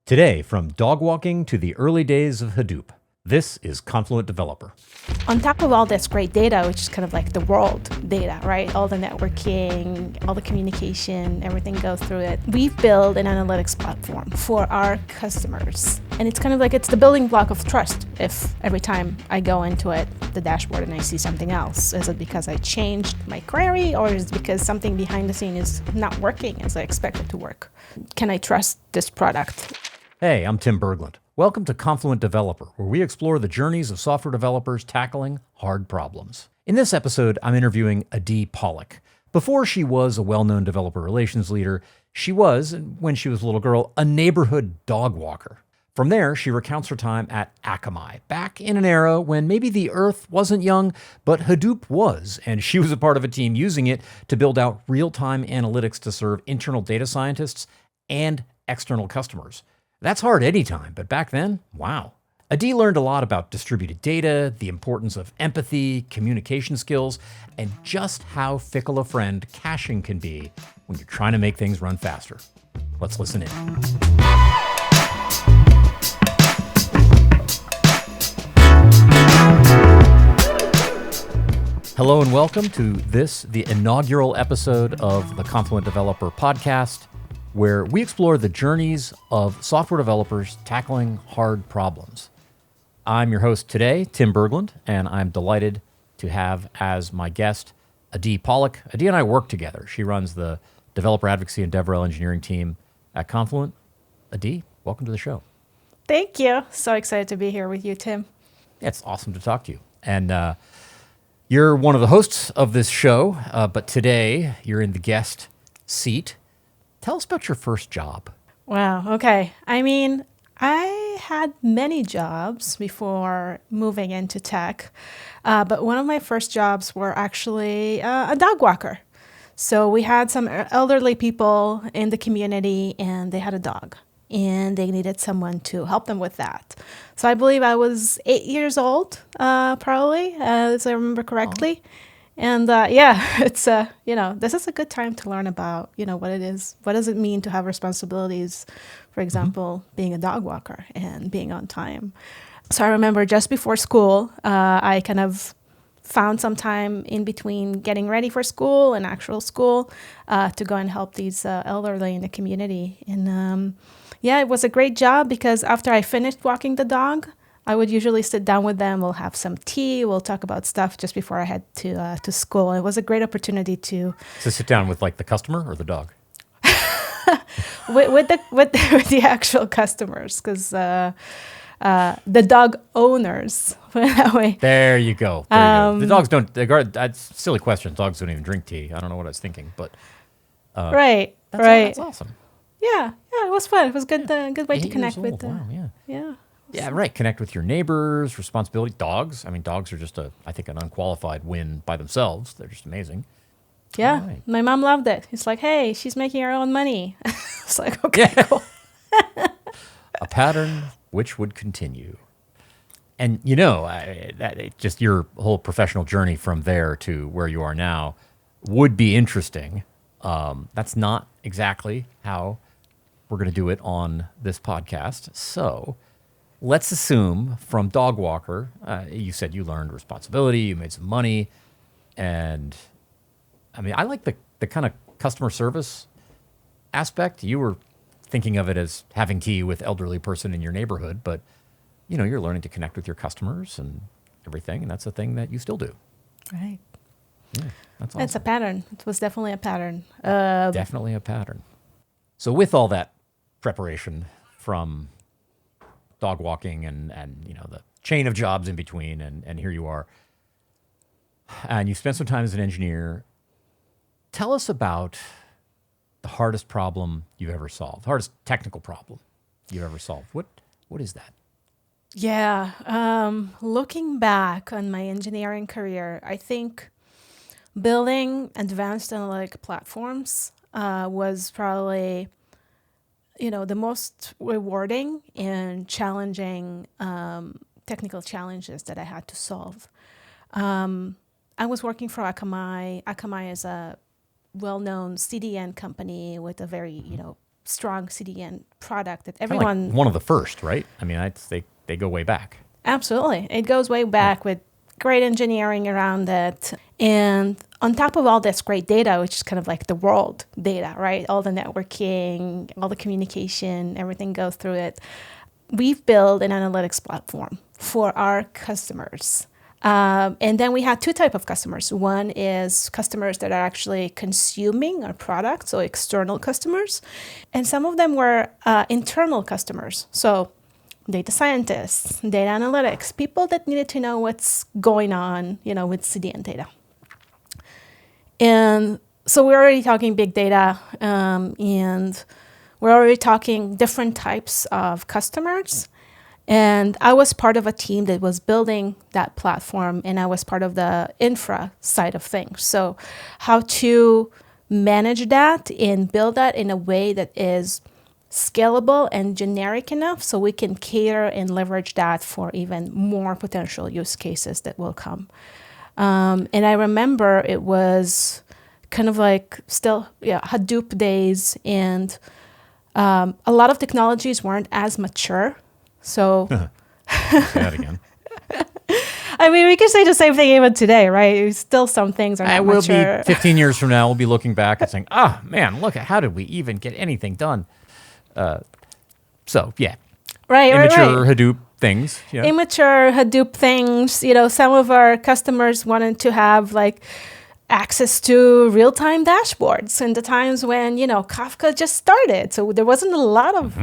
Today, from dog walking to the early days of Hadoop, this is Confluent Developer. On top of all this great data, which is kind of like the world data, right? All the networking, all the communication, everything goes through it. We've built an analytics platform for our customers. And it's kind of like it's the building block of trust. If every time I go into it, the dashboard, and I see something else, is it because I changed my query, or is it because something behind the scene is not working as I expect it to work? Can I trust this product? Hey, I'm Tim Berglund. Welcome to Confluent Developer, where we explore the journeys of software developers tackling hard problems. In this episode, I'm interviewing Adi Polak. Before she was a well-known developer relations leader, she was, when she was a little girl, a neighborhood dog walker. From there, she recounts her time at Akamai, back in an era when maybe the earth wasn't young, but Hadoop was, and she was a part of a team using it to build out real-time analytics to serve internal data scientists and external customers. That's hard anytime, but back then, wow. Adi learned a lot about distributed data, the importance of empathy, communication skills, and just how fickle a friend caching can be when you're trying to make things run faster. Let's listen in. Hello and welcome to the inaugural episode of the Confluent Developer podcast, where we explore the journeys of software developers tackling hard problems. I'm your host today, Tim Berglund, and I'm delighted to have as my guest Adi Polak. Adi and I work together. She runs the developer advocacy and DevRel engineering team at Confluent. Adi, welcome to the show. Thank you. So excited to be here with you, Tim. It's awesome to talk to you. And you're one of the hosts of this show, but today you're in the guest seat. Tell us about your first job. Wow. Okay. I mean, I had many jobs before moving into tech, but one of my first jobs were actually a dog walker. So we had some elderly people in the community, and they had a dog, and they needed someone to help them with that. So I believe I was 8 years old, probably, as I remember correctly. Oh. And it's, this is a good time to learn about, what it is. What does it mean to have responsibilities, for example, being a dog walker and being on time. So I remember just before school, I kind of found some time in between getting ready for school and actual school to go and help these elderly in the community. And it was a great job because after I finished walking the dog, I would usually sit down with them. We'll have some tea. We'll talk about stuff just before I head to school. It was a great opportunity to sit down with like the customer or the dog. with the actual customers, because the dog owners. That way. There you go. The dogs don't. That's a silly question. Dogs don't even drink tea. I don't know what I was thinking, but right. That's awesome. Yeah, it was fun. It was good way to connect with them. Wow, yeah. Yeah, right. Connect with your neighbors, responsibility. Dogs. I mean, dogs are just I think an unqualified win by themselves. They're just amazing. Yeah. Right. My mom loved it. It's like, hey, she's making her own money. It's like, okay, cool. A pattern which would continue. And, just your whole professional journey from there to where you are now would be interesting. That's not exactly how we're going to do it on this podcast. So let's assume from dog walker, you said you learned responsibility, you made some money, and I mean, I like the kind of customer service aspect. You were thinking of it as having tea with elderly person in your neighborhood, but you're learning to connect with your customers and everything, and that's a thing that you still do. Right. Yeah, that's awesome. It's a pattern. It was definitely a pattern. Definitely a pattern. So with all that preparation from dog walking and the chain of jobs in between, and here you are, and you spent some time as an engineer. Tell us about the hardest problem you've ever solved, hardest technical problem you've ever solved. What is that? Yeah, looking back on my engineering career, I think building advanced analytic platforms was probably the most rewarding and challenging technical challenges that I had to solve. I was working for Akamai. Akamai is a well-known CDN company with a very, strong CDN product that Kinda everyone. like one of the first, right? I mean, they go way back. Absolutely. It goes way back with great engineering around it. And on top of all this great data, which is kind of like the world data, right? All the networking, all the communication, everything goes through it. We've built an analytics platform for our customers. And then we had two types of customers. One is customers that are actually consuming our product, so external customers. And some of them were internal customers. So data scientists, data analytics, people that needed to know what's going on, with CDN data. And so we're already talking big data, and we're already talking different types of customers. And I was part of a team that was building that platform, and I was part of the infra side of things. So how to manage that and build that in a way that is scalable and generic enough so we can cater and leverage that for even more potential use cases that will come. And I remember it was kind of like still Hadoop days, and a lot of technologies weren't as mature. So Say that again. I mean, we can say the same thing even today, right? Still some things are not mature. Be 15 years from now, we'll be looking back and saying, oh, man, look at how did we even get anything done? So, yeah. Right, Immature Hadoop things. Yeah. Immature Hadoop things. Some of our customers wanted to have access to real-time dashboards in the times when, Kafka just started. So there wasn't a lot of,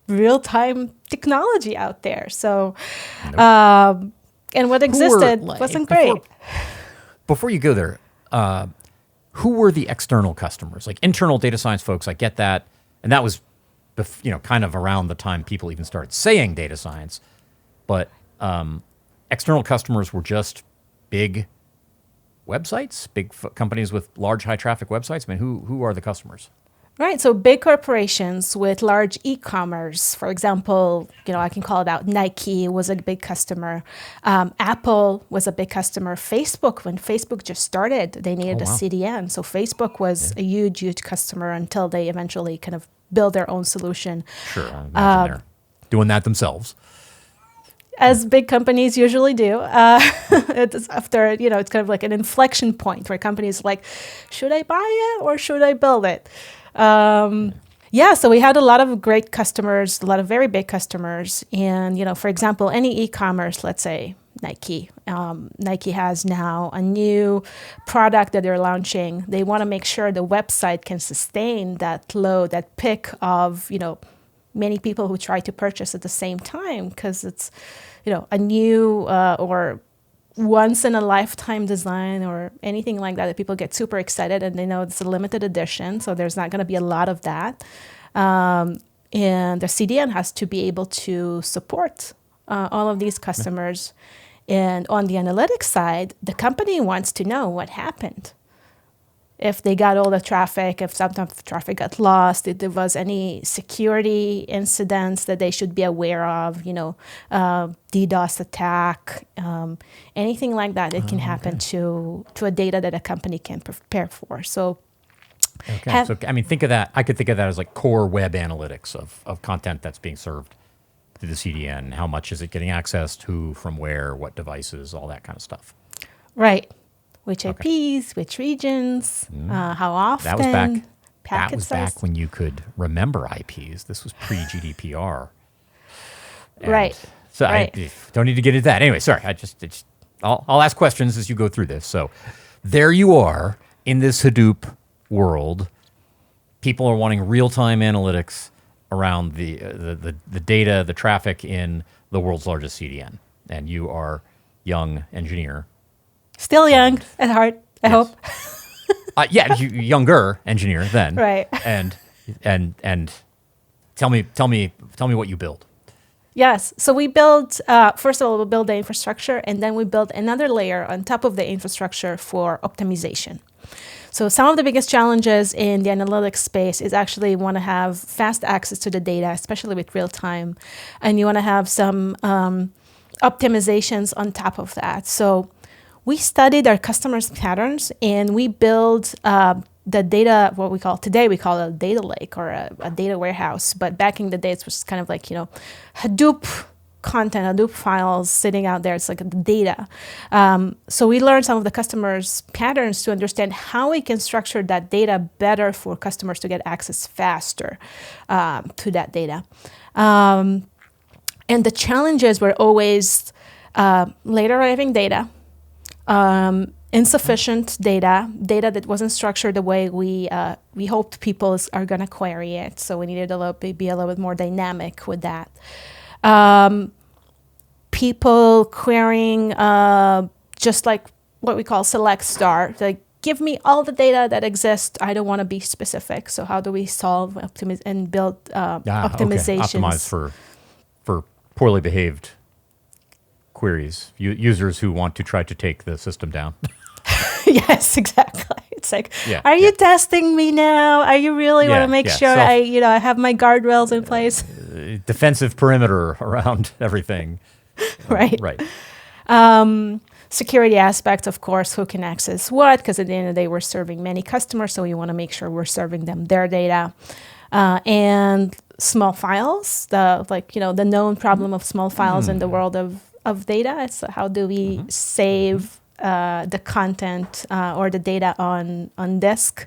real-time technology out there. So, and what existed wasn't great. Before you go there, who were the external customers? Like internal data science folks, I get that. And that was, kind of around the time people even started saying data science. But external customers were just big websites, big companies with large, high-traffic websites. I mean, who are the customers? Right. So big corporations with large e-commerce, for example, I can call it out. Nike was a big customer. Apple was a big customer. Facebook, when Facebook just started, they needed a CDN. So Facebook was a huge, huge customer until they eventually kind of build their own solution. Sure. I imagine they're doing that themselves. As big companies usually do. It's after, it's kind of like an inflection point where companies are like, should I buy it or should I build it? So we had a lot of great customers, a lot of very big customers. And, for example, any e-commerce, let's say Nike. Nike has now a new product that they're launching. They want to make sure the website can sustain that load, that pick of, many people who try to purchase at the same time because it's, a new or once in a lifetime design or anything like that people get super excited and they know it's a limited edition. So there's not going to be a lot of that. And the CDN has to be able to support all of these customers. And on the analytics side, the company wants to know what happened. If they got all the traffic, if sometimes traffic got lost, if there was any security incidents that they should be aware of, DDoS attack, anything like that, it can happen to a data that a company can prepare for. So, think of that. I could think of that as like core web analytics of content that's being served through the CDN. How much is it getting accessed? Who, from where, what devices, all that kind of stuff. Right. Which IPs, which regions, how often. That was back when you could remember IPs. This was pre-GDPR. Right. So I don't need to get into that. Anyway, sorry. I'll ask questions as you go through this. So there you are in this Hadoop world. People are wanting real-time analytics around the data, the traffic in the world's largest CDN. And you are young engineer. Still young at heart, I hope. Younger engineer then. Right. And tell me what you build. Yes. So we build, first of all, we build the infrastructure, and then we build another layer on top of the infrastructure for optimization. So some of the biggest challenges in the analytics space is actually want to have fast access to the data, especially with real time, and you want to have some optimizations on top of that. So we studied our customers' patterns, and we build the data, what we call today, we call it a data lake or a data warehouse. But back in the day, it was kind of like, Hadoop content, Hadoop files sitting out there. It's like the data. So we learned some of the customers' patterns to understand how we can structure that data better for customers to get access faster to that data. And the challenges were always late arriving data, insufficient data that wasn't structured the way we hoped people are going to query it. So we needed be a little bit more dynamic with that. People querying just like what we call select star, like give me all the data that exists. I don't want to be specific. So how do we solve and build optimizations? Okay. Optimize for poorly behaved queries, users who want to try to take the system down. Yes, exactly. It's like, are you testing me now? Are you really want to make sure I have my guardrails in place? Defensive perimeter around everything. Right. Security aspects, of course, who can access what, because at the end of the day, we're serving many customers, so we want to make sure we're serving them their data. And small files, the known problem of small files in the world of data. It's how do we save the content or the data on disk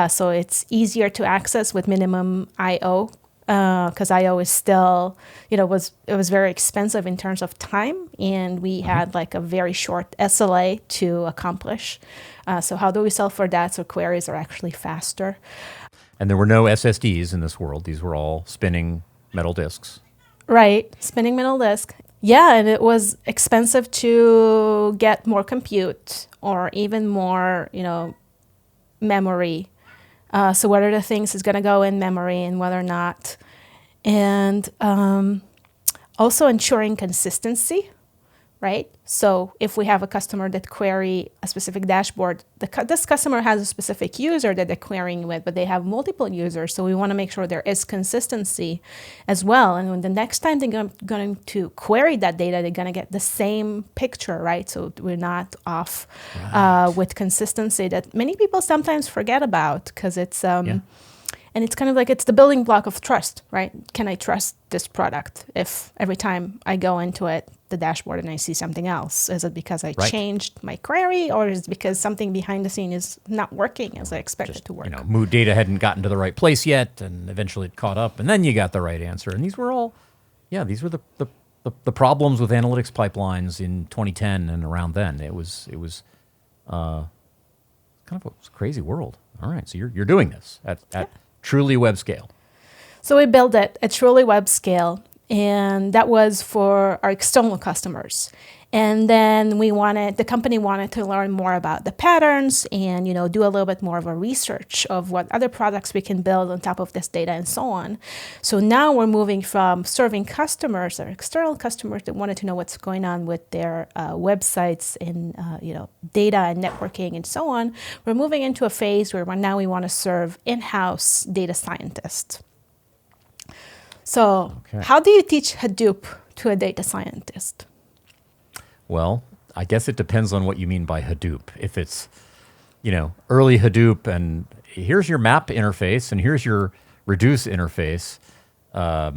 so it's easier to access with minimum I/O, because I/O is still, it was very expensive in terms of time, and we had like a very short SLA to accomplish. So how do we solve for that so queries are actually faster? And there were no SSDs in this world. These were all spinning metal disks. Right, spinning metal disk. Yeah, and it was expensive to get more compute or even more, memory. So what are the things is going to go in memory and whether or not. And also ensuring consistency, right? So if we have a customer that query a specific dashboard, this customer has a specific user that they're querying with, but they have multiple users. So we want to make sure there is consistency as well. And when the next time they're going to query that data, they're going to get the same picture, right? So we're not off with consistency that many people sometimes forget about, because it's and it's kind of like it's the building block of trust, right? Can I trust this product if every time I go into it, the dashboard, and I see something else? Is it because I changed my query, or is it because something behind the scene is not working as I expect it to work? Data hadn't gotten to the right place yet, and eventually it caught up, and then you got the right answer. And these were all, these were the problems with analytics pipelines in 2010 and around then. It was kind of a crazy world. All right, so you're doing this at truly web scale. So we built it at truly web scale, and that was for our external customers. And then the company wanted to learn more about the patterns and, do a little bit more of a research of what other products we can build on top of this data and so on. So now we're moving from serving customers or external customers that wanted to know what's going on with their websites and, data and networking and so on. We're moving into a phase where now we want to serve in-house data scientists. So how do you teach Hadoop to a data scientist? Well, I guess it depends on what you mean by Hadoop. If it's, early Hadoop and here's your map interface and here's your reduce interface, I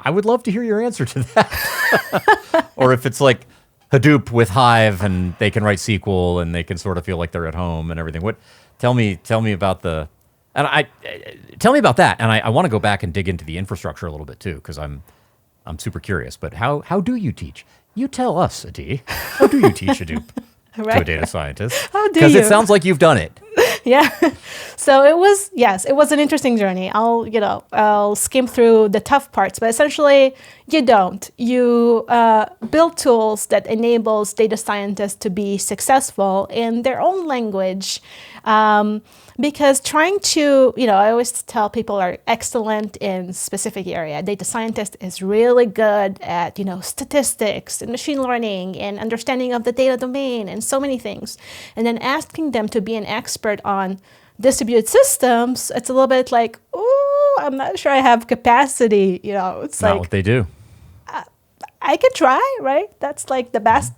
would love to hear your answer to that. Or if it's like Hadoop with Hive and they can write SQL and they can sort of feel like they're at home and everything. Tell me about tell me about that. And I want to go back and dig into the infrastructure a little bit too, because I'm super curious. But how do you teach? You tell us, Adi. How do you teach Hadoop to a data scientist? How do you? Because it sounds like you've done it. Yeah. So it was an interesting journey. I'll skim through the tough parts, but essentially you don't. You build tools that enables data scientists to be successful in their own language. Because trying to, I always tell people are excellent in specific area. Data scientist is really good at, statistics and machine learning and understanding of the data domain and so many things. And then asking them to be an expert on distributed systems, it's a little bit like, oh, I'm not sure I have capacity. It's not what they do. I can try, right? That's like the best.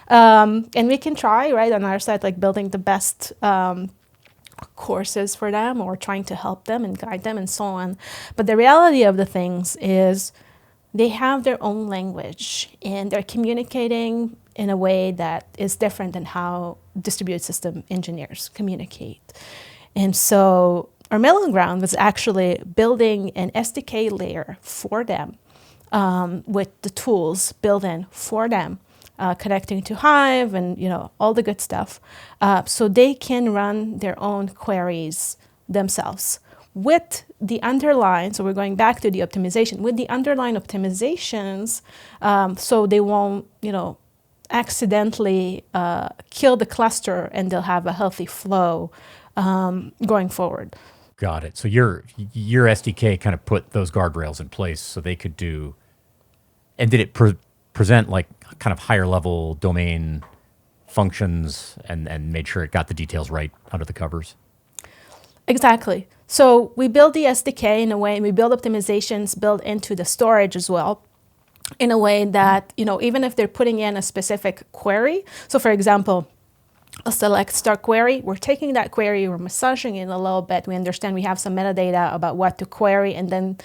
And we can try, right, on our side, like building the best courses for them or trying to help them and guide them and so on. But the reality of the things is they have their own language and they're communicating in a way that is different than how distributed system engineers communicate. And so our middle ground was actually building an SDK layer for them with the tools built in for them, connecting to Hive and all the good stuff, so they can run their own queries themselves with the underlying. So we're going back to the optimization with the underlying optimizations, so they won't accidentally kill the cluster, and they'll have a healthy flow going forward. Got it. So your SDK kind of put those guardrails in place so they could do, and did it present like kind of higher level domain functions and made sure it got the details right under the covers? Exactly. So we build the SDK in a way, and we build optimizations built into the storage as well, in a way that, even if they're putting in a specific query, so for example, a select star query, we're taking that query, we're massaging it a little bit, we understand we have some metadata about what to query, and then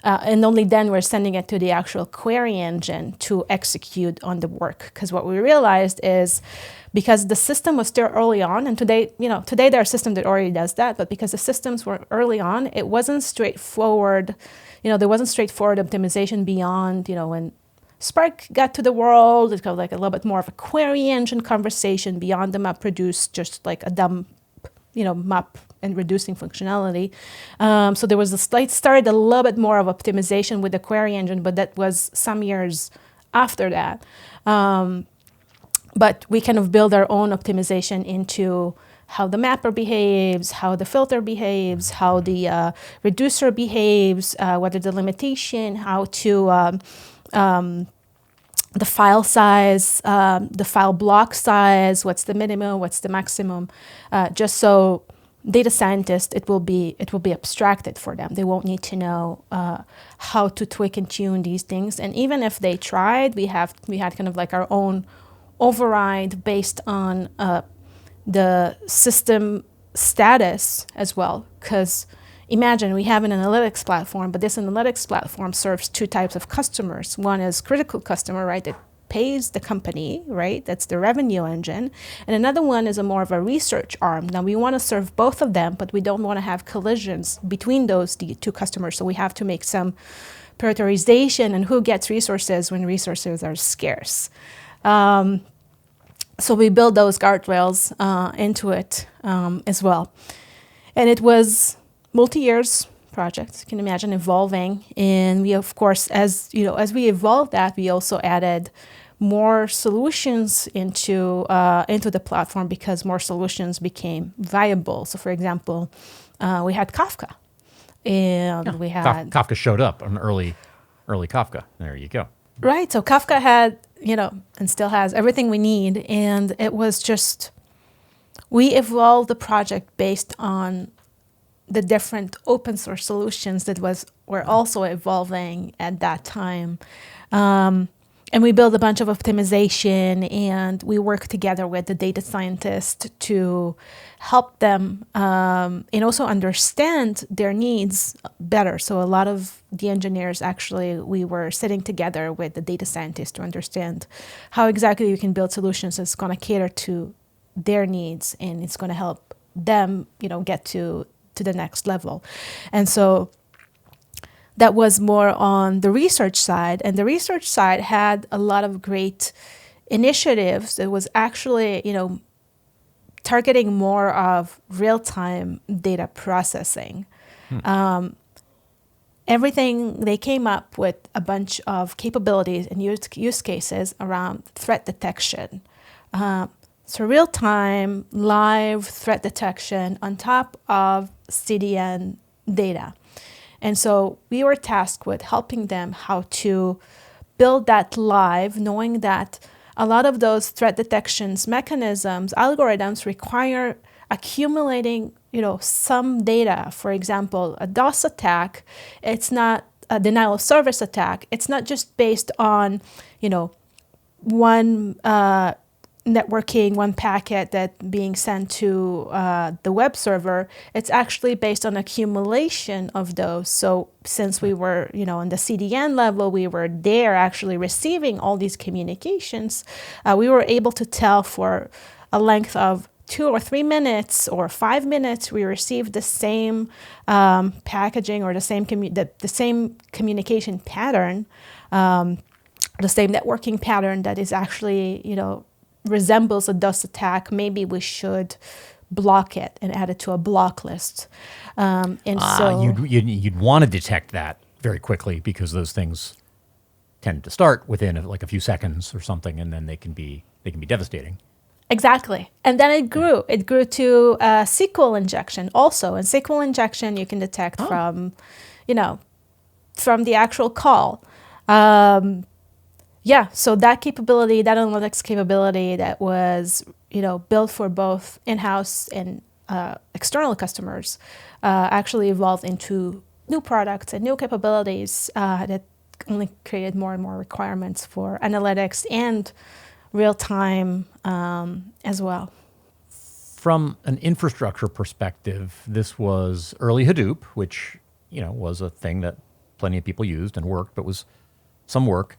and only then we're sending it to the actual query engine to execute on the work. Because what we realized is, because the system was still early on, and today there are systems that already does that, but because the systems were early on, it wasn't straightforward. There wasn't straightforward optimization beyond, when Spark got to the world, it's kind of like a little bit more of a query engine conversation beyond the map produced just like a dumb, map and reducing functionality. So there was started a little bit more of optimization with the query engine, but that was some years after that. But we kind of build our own optimization into how the mapper behaves, how the filter behaves, how the reducer behaves, what are the limitation, how to the file size, the file block size, what's the minimum, what's the maximum, just so data scientists, it will be abstracted for them. They won't need to know how to tweak and tune these things. And even if they tried, we had kind of like our own override based on the system status as well. Because imagine we have an analytics platform, but this analytics platform serves two types of customers. One is critical customer, right, that pays the company, right? That's the revenue engine. And another one is a more of a research arm. Now we want to serve both of them, but we don't want to have collisions between those two customers. So we have to make some prioritization and who gets resources when resources are scarce. So we build those guardrails into it as well. And it was multi-years project. You can imagine evolving. And we, of course, as we evolved that, we also added more solutions into the platform because more solutions became viable. So, for example, we had Kafka, and we had Kafka showed up on early Kafka. There you go. Right. So Kafka had and still has everything we need, and it was just we evolved the project based on the different open source solutions that were also evolving at that time. And we built a bunch of optimization, and we worked together with the data scientists to help them and also understand their needs better. So a lot of the engineers, actually, we were sitting together with the data scientists to understand how exactly you can build solutions that's going to cater to their needs, and it's going to help them, get to the next level. And so that was more on the research side, and the research side had a lot of great initiatives. It was actually, targeting more of real-time data processing. Everything, they came up with a bunch of capabilities and use cases around threat detection. So real-time, live threat detection on top of CDN data. And so we were tasked with helping them how to build that live, knowing that a lot of those threat detections mechanisms, algorithms require accumulating, some data. For example, a DOS attack, it's not a denial of service attack. It's not just based on, one networking one packet that being sent to the web server, it's actually based on accumulation of those. So since we were, on the CDN level, we were there actually receiving all these communications, we were able to tell for a length of 2 or 3 minutes or 5 minutes, we received the same packaging or the same communication pattern, the same networking pattern that is actually, resembles a DOS attack. Maybe we should block it and add it to a block list. So you'd want to detect that very quickly because those things tend to start within like a few seconds or something, and then they can be devastating. Exactly. And then it grew. It grew to SQL injection also. And SQL injection you can detect from the actual call. So that capability, that analytics capability that was, built for both in-house and external customers actually evolved into new products and new capabilities that only created more and more requirements for analytics and real-time as well. From an infrastructure perspective, this was early Hadoop, which, was a thing that plenty of people used and worked, but was some work.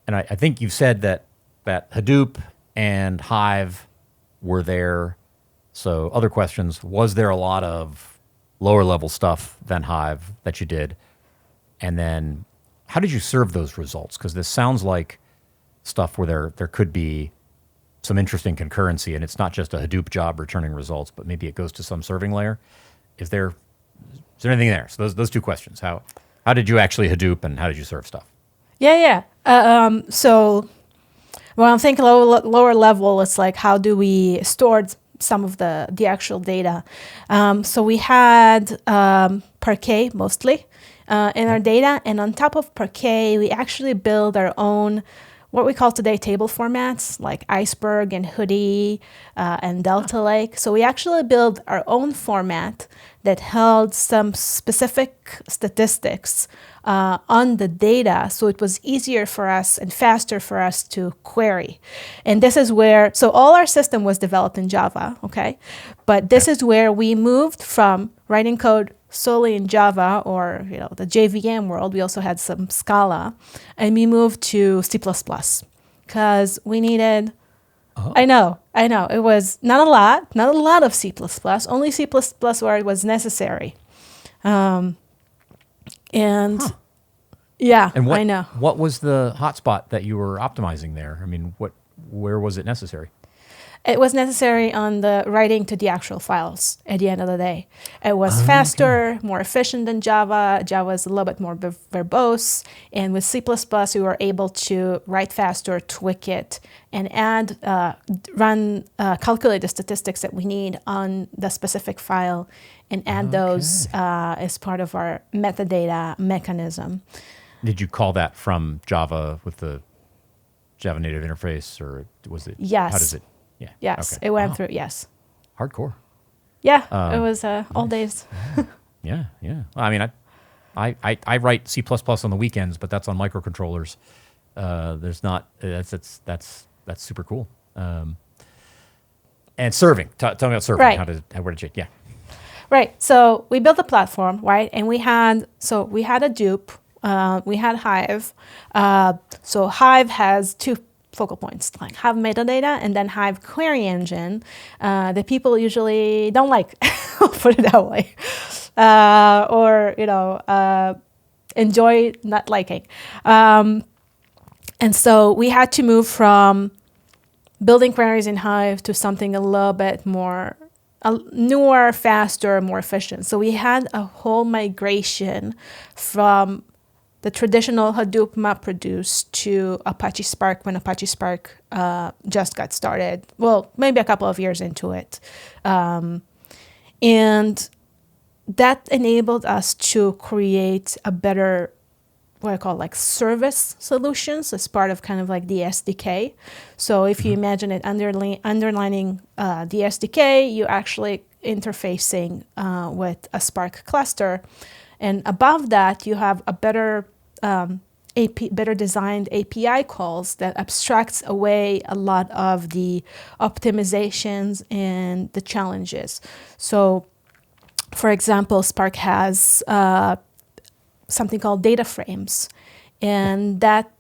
And I think you've said that Hadoop and Hive were there. So other questions, was there a lot of lower level stuff than Hive that you did? And then how did you serve those results? Because this sounds like stuff where there could be some interesting concurrency, and it's not just a Hadoop job returning results, but maybe it goes to some serving layer. Is there anything there? So those two questions. How did you actually Hadoop, and how did you serve stuff? Yeah. So when I think lower level, it's like how do we store some of the actual data? So we had Parquet mostly in our data, and on top of Parquet, we actually build our own what we call today table formats like Iceberg and Hoodie and Delta Lake. So we actually built our own format that held some specific statistics on the data, so it was easier for us and faster for us to query. And this is where, so all our system was developed in Java, okay? But this is where we moved from writing code solely in Java or the JVM world. We also had some Scala, and we moved to C++ because we needed. Oh. I know. It was not a lot of C++. Only C++ where it was necessary. Yeah, and I know. What was the hotspot that you were optimizing there? I mean, where was it necessary? It was necessary on the writing to the actual files at the end of the day. It was faster, more efficient than Java. Java is a little bit more verbose. And with C++, we were able to write faster, tweak it, and add, calculate the statistics that we need on the specific file and add those as part of our metadata mechanism. Did you call that from Java with the Java native interface, or was it? Yes. How does it? Yeah. Yes, it went through. Yes. Hardcore. Yeah, it was all days. Yeah. Well, I mean, I write C++ on the weekends, but that's on microcontrollers. There's not. That's super cool. And serving. Tell me about serving. Right. Where did you? Yeah. Right. So we built a platform, right? And we had a dupe. We had Hive. So Hive has two focal points, like Hive metadata and then Hive query engine that people usually don't like, I'll put it that way, or enjoy not liking. And so we had to move from building queries in Hive to something a little bit more newer, faster, more efficient. So we had a whole migration from the traditional Hadoop MapReduce to Apache Spark when Apache Spark just got started. Well, maybe a couple of years into it. And that enabled us to create a better, what I call like service solutions as part of kind of like the SDK. So if you imagine it underlining the SDK, you're actually interfacing with a Spark cluster. And above that, you have a better better designed API calls that abstracts away a lot of the optimizations and the challenges. So, for example, Spark has something called data frames, and that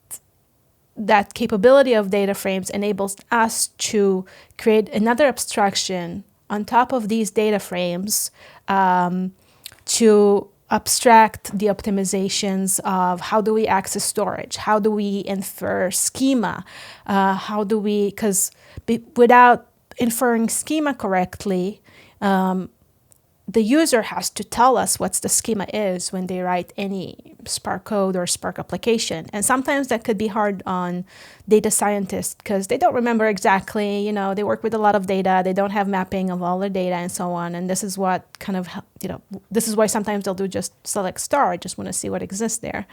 capability of data frames enables us to create another abstraction on top of these data frames to abstract the optimizations of how do we access storage, how do we infer schema, because without inferring schema correctly, the user has to tell us what the schema is when they write any Spark code or Spark application. And sometimes that could be hard on data scientists because they don't remember exactly, they work with a lot of data, they don't have mapping of all their data and so on. And this is what this is why sometimes they'll do just select star, I just want to see what exists there.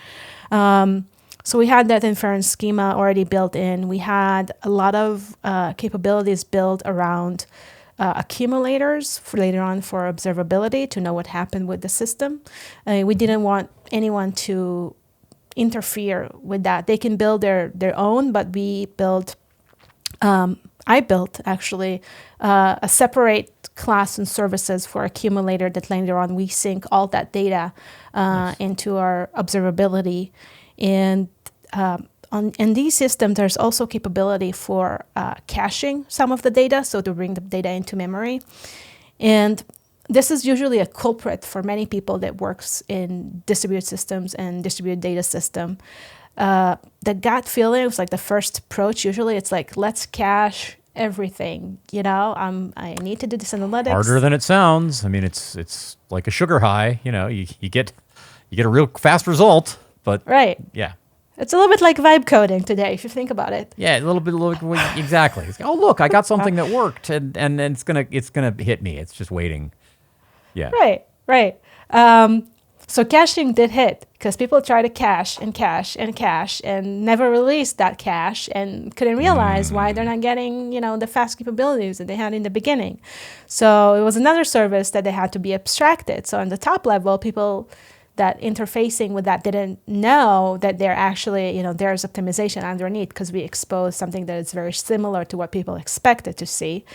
So we had that inference schema already built in. We had a lot of capabilities built around accumulators for later on for observability to know what happened with the system. We didn't want anyone to interfere with that. They can build their own, but I built actually a separate class and services for accumulator that later on we sync all that data into our observability. And in these systems, there's also capability for caching some of the data, so to bring the data into memory. And this is usually a culprit for many people that works in distributed systems and distributed data system. The gut feeling was like the first approach. Usually it's like, let's cache everything, I need to do this analytics. Harder than it sounds. I mean, it's like a sugar high, you get a real fast result, but right. Yeah. It's a little bit like vibe coding today, if you think about it. Yeah, a little bit exactly. Oh, look, I got something that worked, and it's gonna hit me. It's just waiting. Yeah. Right. So caching did hit because people try to cache and cache and cache and never released that cache and couldn't realize why they're not getting, the fast capabilities that they had in the beginning. So it was another service that they had to be abstracted. So on the top level, people that interfacing with that didn't know that they're actually, there's optimization underneath because we exposed something that is very similar to what people expected to see.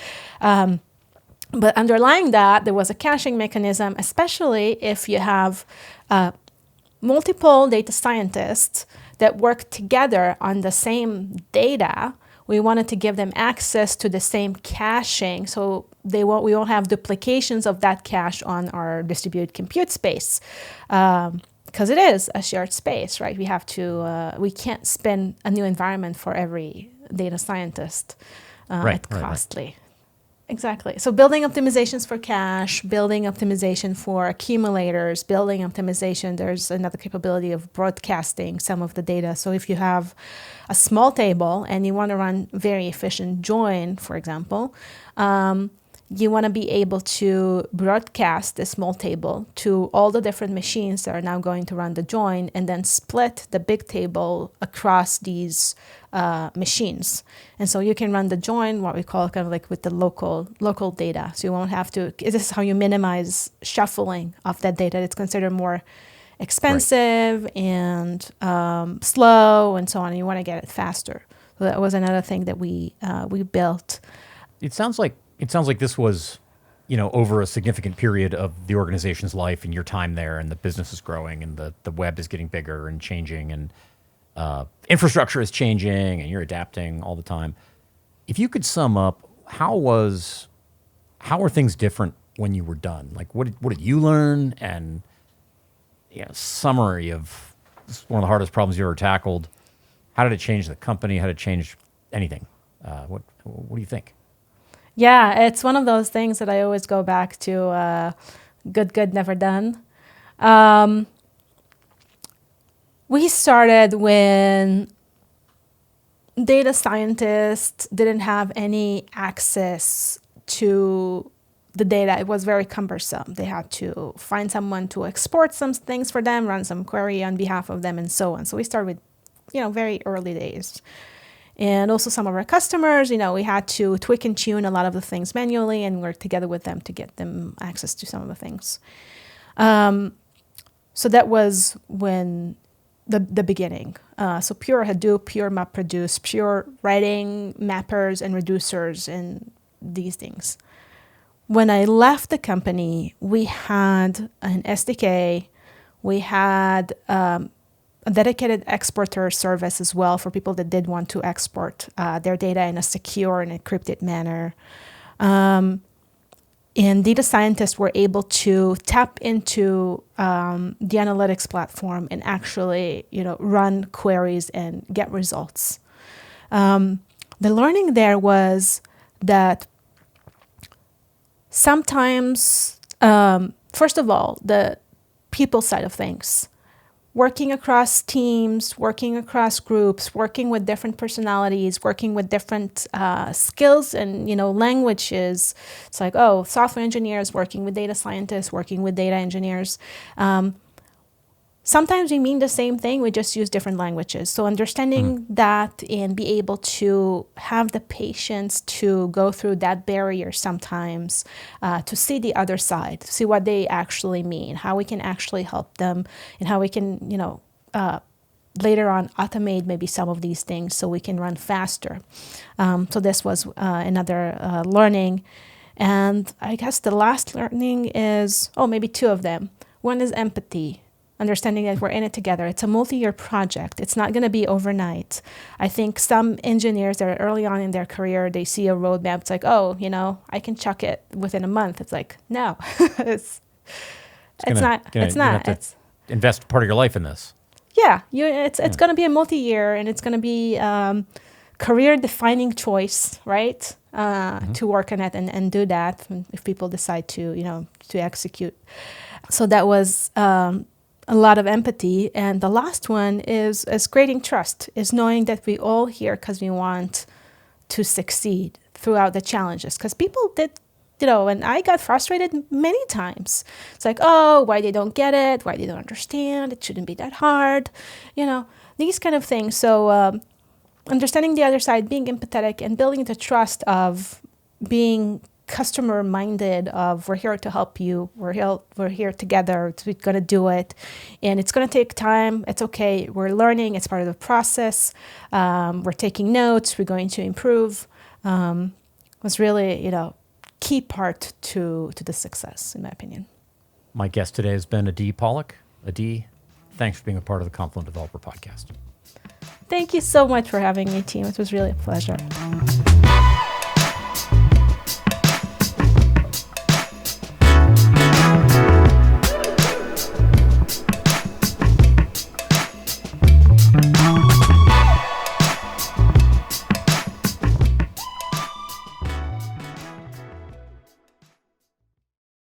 But underlying that, there was a caching mechanism, especially if you have multiple data scientists that work together on the same data. We wanted to give them access to the same caching so we won't have duplications of that cache on our distributed compute space. Because it is a shared space, right? We can't spin a new environment for every data scientist. It's costly. Right. Exactly. So building optimizations for cache, building optimization for accumulators, building optimization, there's another capability of broadcasting some of the data. So if you have a small table and you want to run very efficient join, for example, you want to be able to broadcast this small table to all the different machines that are now going to run the join and then split the big table across these machines. And so you can run the join, what we call kind of like with the local data. So you won't have to, this is how you minimize shuffling of that data. It's considered more expensive and slow and so on. And you want to get it faster. So that was another thing that we built. It sounds like this was, over a significant period of the organization's life and your time there, and the business is growing and the web is getting bigger and changing and infrastructure is changing and you're adapting all the time. If you could sum up, how are things different when you were done? Like what did you learn? And summary of this is one of the hardest problems you ever tackled. How did it change the company? How did it change anything? What do you think? Yeah, it's one of those things that I always go back to, good, never done. We started when data scientists didn't have any access to the data. It was very cumbersome. They had to find someone to export some things for them, run some query on behalf of them, and so on. So we started with, very early days. And also some of our customers, we had to tweak and tune a lot of the things manually and work together with them to get them access to some of the things. So that was when the beginning. So pure Hadoop, pure MapReduce, pure writing mappers and reducers and these things. When I left the company, we had an SDK, we had a dedicated exporter service as well for people that did want to export their data in a secure and encrypted manner. And data scientists were able to tap into the analytics platform and actually, run queries and get results. The learning there was that sometimes, first of all, the people side of things, working across teams, working across groups, working with different personalities, working with different skills and, languages. It's like, software engineers working with data scientists, working with data engineers. Sometimes we mean the same thing, we just use different languages. So understanding that and be able to have the patience to go through that barrier sometimes, to see the other side, to see what they actually mean, how we can actually help them, and how we can, later on automate maybe some of these things so we can run faster. So this was another learning. And I guess the last learning is, maybe two of them. One is empathy. Understanding that we're in it together. It's a multi-year project. It's not going to be overnight. I think some engineers that are early on in their career, they see a roadmap. It's like, I can chuck it within a month. It's like, no, it's not. It's invest part of your life in this. Yeah, it's going to be a multi-year, and it's going to be career-defining choice, right? To work on it and do that if people decide to execute. So that was a lot of empathy. And the last one is creating trust, is knowing that we all here because we want to succeed throughout the challenges. Because people did, and I got frustrated many times. It's like, why they don't get it, why they don't understand, it shouldn't be that hard, these kind of things. So understanding the other side, being empathetic, and building the trust of being customer minded, of we're here to help you, we're here together, we're going to do it, and it's going to take time, it's okay, we're learning, it's part of the process, we're taking notes, we're going to improve, was really key part to the success, in my opinion. My guest today has been Adi Polak. Adi, thanks for being a part of the Confluent Developer podcast. Thank you so much for having me, team. It was really a pleasure.